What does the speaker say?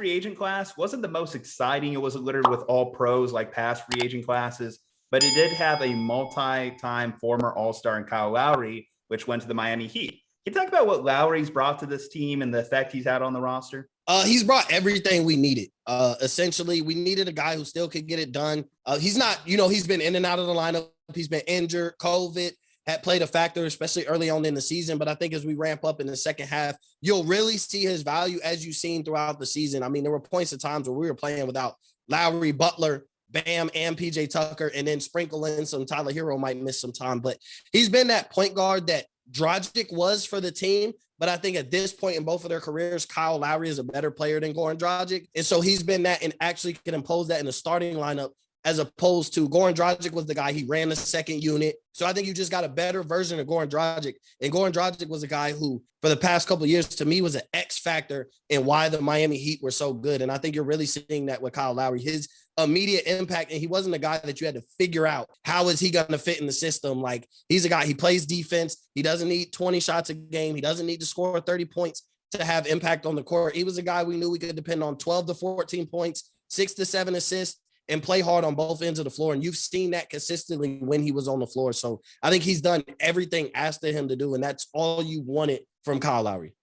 free agent class wasn't the most exciting. It wasn't littered with all pros like past free agent classes, but it did have a multi-time former All-Star in Kyle Lowry, which went to the Miami Heat. Can you talk about what Lowry's brought to this team and the effect he's had on the roster? He's brought everything we needed. Essentially, we needed a guy who still could get it done. He's not, he's been in and out of the lineup. He's been injured, COVID, had played a factor, especially early on in the season. But I think as we ramp up in the second half, you'll really see his value as you've seen throughout the season. I mean, there were points of times where we were playing without Lowry, Butler, Bam, and PJ Tucker, and then sprinkle in some Tyler Herro might miss some time. But he's been that point guard that Dragic was for the team. But I think at this point in both of their careers, Kyle Lowry is a better player than Goran Dragic. And so he's been that and actually can impose that in the starting lineup, as opposed to Goran Dragic was the guy, he ran the second unit. So I think you just got a better version of Goran Dragic. And Goran Dragic was a guy who, for the past couple of years, to me, was an X factor in why the Miami Heat were so good. And I think you're really seeing that with Kyle Lowry, his immediate impact. And he wasn't a guy that you had to figure out how is he going to fit in the system. Like, he's a guy, he plays defense. He doesn't need 20 shots a game. He doesn't need to score 30 points to have impact on the court. He was a guy we knew we could depend on 12 to 14 points, 6 to 7 assists, and play hard on both ends of the floor. And you've seen that consistently when he was on the floor. So I think he's done everything asked of him to do. And that's all you wanted from Kyle Lowry.